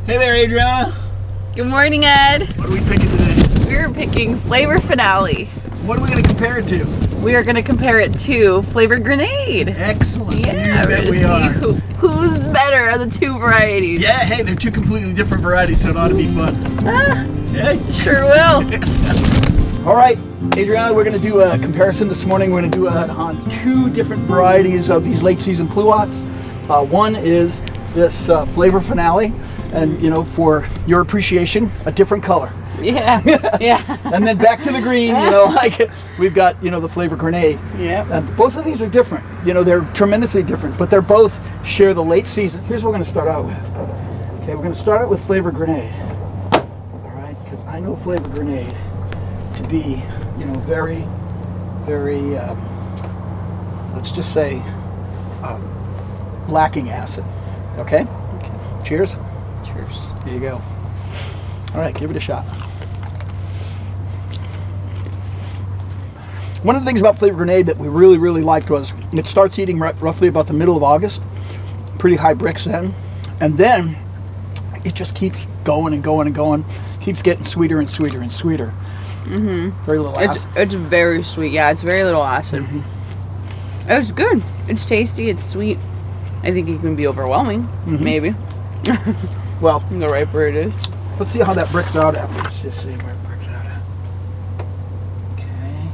Hey there, Adriana. Good morning, Ed. What are we picking today? We're picking Flavor Finale. What are we going to compare it to? We are going to compare it to Flavor Grenade. Excellent. Yeah, You bet we're we going to are. see who's better of the two varieties. Yeah, hey, they're two completely different varieties, so it ought to be fun. Hey. Sure will. All right, Adriana, we're going to do a comparison this morning. We're going to do it on two different varieties of these late season Pluots. One is this Flavor Finale, and you know, for your appreciation, a different color. Yeah, yeah. And then back to the green, you know, like we've got, you know, the Flavor Grenade. Yeah. And both of these are different. You know, they're tremendously different, but they're both share the late season. Here's what we're going to start out with. Okay, we're going to start out with Flavor Grenade. All right, because I know Flavor Grenade to be, you know, very, let's just say, lacking acid. Okay? Okay. Cheers. Cheers. There you go. All right, give it a shot. One of the things about Flavor Grenade that we really liked was it starts eating roughly about the middle of August, pretty high Brix then, and then it just keeps going and going and going, keeps getting sweeter and sweeter and sweeter. Mm-hmm. Very little acid. It's very sweet. Yeah, it's very little acid. Mm-hmm. It's good. It's tasty. It's sweet. I think it can be overwhelming, maybe. Well, The right word is. let's see how that Brix out at. Let's just see where it Brix out at. Okay.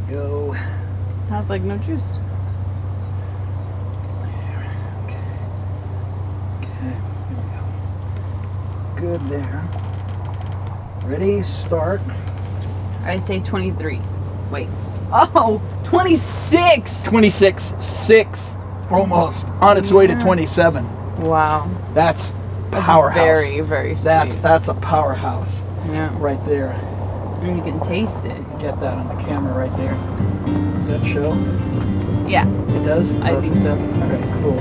Here we go. Has like no juice. There. Okay. Okay. Here we go. Good there. Ready? Start. I'd say 23. Wait. Oh, 26. 26.6. Almost on its way to 27. Wow. That's That's powerhouse. very sweet. That's a powerhouse Yeah. right there. And you can taste it. Get that on the camera right there. Does that show? Yeah, It does? I think so. Okay, cool.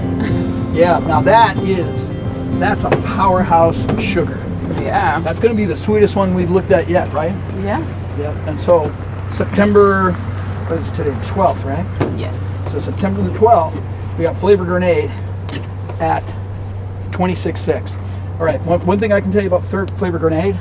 Yeah, now that's a powerhouse sugar. Yeah. That's going to be the sweetest one we've looked at yet, right? Yeah. Yeah. And so September, what is today? 12th, right? Yes. So September the 12th, we got Flavor Grenade at 26.6. All right, one thing I can tell you about Flavor Grenade,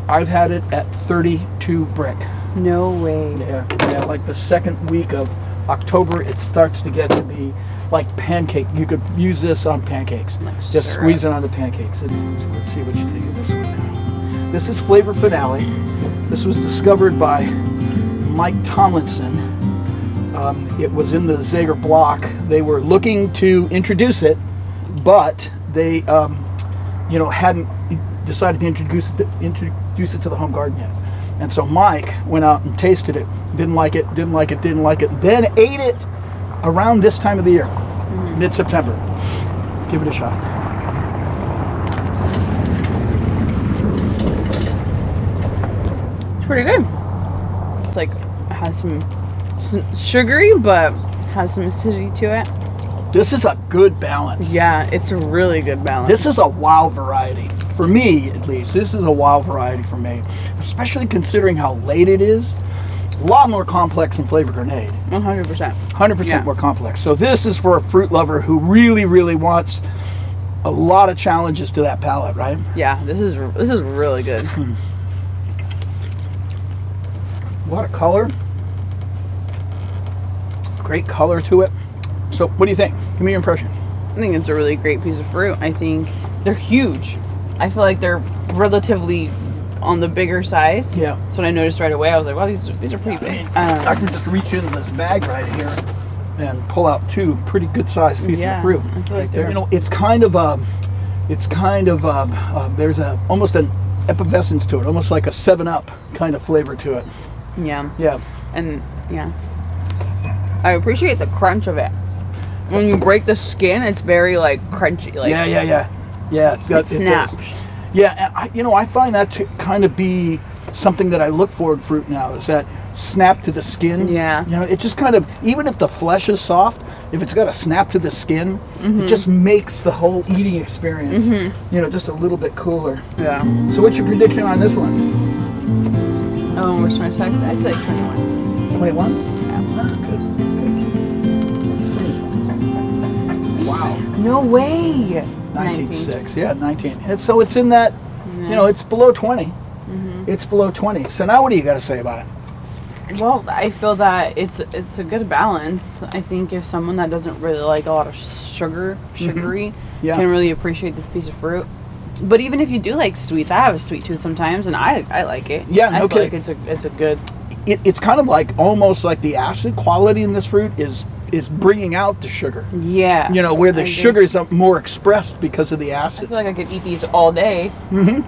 I've had it at 32 Brix. No way. Yeah, like the second week of October, it starts to get to be like pancake. You could use this on pancakes. Like Just syrup. squeeze it onto pancakes. Let's see what you think of this one now. This is Flavor Finale. This was discovered by Mike Tomlinson. It was in the Zager block. They were looking to introduce it, but they, you know, hadn't decided to introduce it to the home garden yet. And so Mike went out and tasted it, didn't like it, then ate it around this time of the year, mid-September. Give it a shot. It's pretty good. It's like, it has some sugary, but has some acidity to it. This is a good balance. Yeah, it's a really good balance. This is a wow variety. For me, at least, this is a wow variety for me. Especially considering how late it is. A lot more complex than Flavor Grenade. 100%. 100% more complex. So this is for a fruit lover who really wants a lot of challenges to that palate, right? Yeah, this is really good. What a color. Great color to it. So what do you think? Give me your impression. I think it's a really great piece of fruit. I think they're huge. I feel like they're relatively on the bigger size. Yeah. So when I noticed right away, I was like, wow, these are pretty big. I can just reach into this bag right here and pull out two pretty good sized pieces of fruit. I feel like they're, You know, it's kind of there's almost an effervescence to it, almost like a 7-Up kind of flavor to it. yeah. Yeah. And yeah, I appreciate the crunch of it. When you break the skin, it's very like crunchy. Like Yeah. it snaps. Yeah, and I find that to kind of be something that I look for in fruit now, is that snap to the skin. Yeah. You know, it just kind of, even if the flesh is soft, if it's got a snap to the skin, it just makes the whole eating experience, you know, just a little bit cooler. Yeah. So what's your prediction on this one? Oh, where's my text? I'd say 21. 21? Yeah. Good. Let's see. Wow. No way. 19.6. Yeah, 19. And so it's in that, you know, it's below 20. It's below 20. So now what do you got to say about it? Well, I feel that it's a good balance. I think if someone that doesn't really like a lot of sugary, Yeah. can really appreciate this piece of fruit. But even if you do like sweets, I have a sweet tooth sometimes, and I like it. Yeah, I no feel like kidding. it's a good. It's kind of like almost like the acid quality in this fruit is bringing out the sugar. Yeah. You know, where I the agree. sugar is more expressed because of the I acid. feel like I could eat these all day, and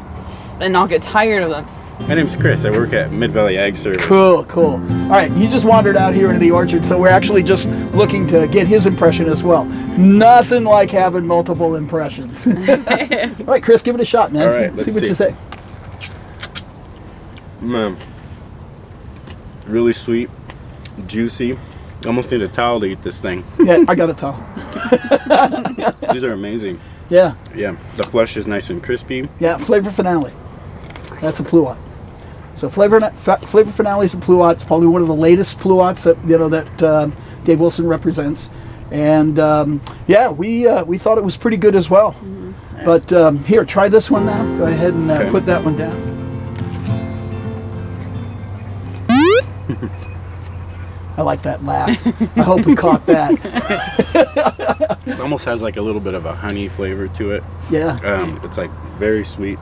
not get tired of them. My name's Chris. I work at Mid Valley Ag Service. Cool. All right, you just wandered out here into the orchard, so we're actually just looking to get his impression as well. Nothing like having multiple impressions. All right, Chris, give it a shot, man. All right, see let's what you see. say. Really sweet, juicy. Almost need a towel to eat this thing. Yeah, I got a towel. These are amazing. Yeah, Yeah, the flesh is nice and crispy. yeah, flavor finale. That's a pluot. So flavor finale is a pluot. It's probably one of the latest pluots that Dave Wilson represents. And yeah, we thought it was pretty good as well. But here, try this one now. Go ahead and Okay. put that one down. I like that laugh. I hope we caught that. It almost has like a little bit of a honey flavor to it. Yeah. It's like very sweet.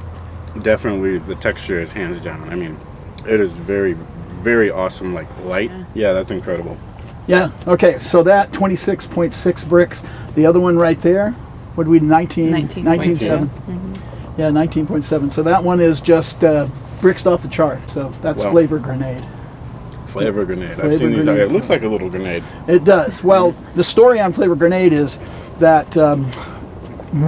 Definitely the texture is hands down. I mean, it is very, very awesome, like light. Yeah, that's incredible. Yeah. Okay. So that 26.6 Brix. The other one right there, what did we 19.7? Yeah, 19.7. So that one is just Brixed off the chart. So that's Wow. Flavor Grenade. Flavor grenade. Flavor I've seen these. grenade. It looks like a little grenade. It does. Well, the story on Flavor Grenade is that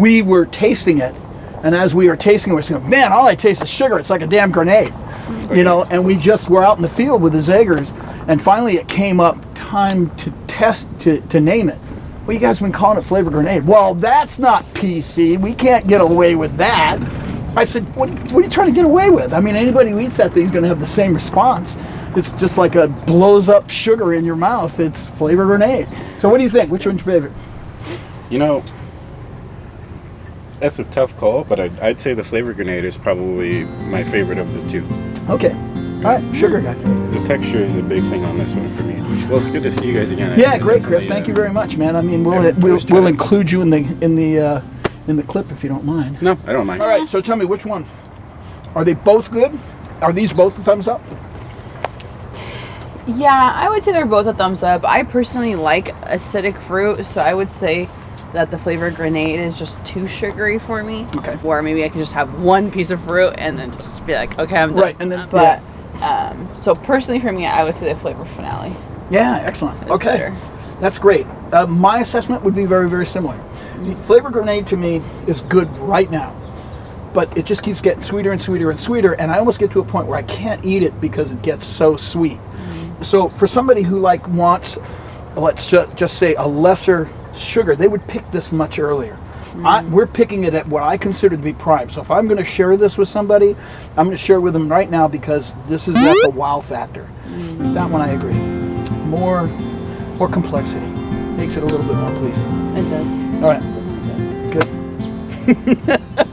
we were tasting it, and as we were tasting it, we're saying, man, all I taste is sugar. It's like a damn grenade. You know, and we just were out in the field with the Zagers, and finally it came up time to test, to name it. Well, you guys have been calling it Flavor Grenade. Well, that's not PC. We can't get away with that. I said, what are you trying to get away with? I mean, anybody who eats that thing is going to have the same response. It's just like a blows up sugar in your mouth. It's Flavor Grenade. So what do you think? Which one's your favorite? You know, that's a tough call, but I'd say the flavor grenade is probably my favorite of the two. Okay. All right, sugar guy. The texture is a big thing on this one for me. Well, it's good to see you guys again. Yeah, great, Chris. Thank you very much, man. I mean, we'll include you in the clip if you don't mind. No, I don't mind. All right. So tell me, which one? Are they both good? Are these both a thumbs up? Yeah, I would say they're both a thumbs up. I personally like acidic fruit, so I would say that the Flavor Grenade is just too sugary for me. Okay. Or maybe I can just have one piece of fruit and then just be like, okay, I'm done. Right, and then- But so personally for me, I would say the Flavor Finale. Yeah, excellent. is Okay, better. that's great. My assessment would be very, very similar. The Flavor Grenade to me is good right now, but it just keeps getting sweeter and sweeter and sweeter, and I almost get to a point where I can't eat it because it gets so sweet. So for somebody who wants, let's just say a lesser sugar, they would pick this much earlier. We're picking it at what I consider to be prime. So if I'm going to share this with somebody, I'm going to share it with them right now because this is at the wow factor. That one I agree. More complexity makes it a little bit more pleasing. It does. All right. Good.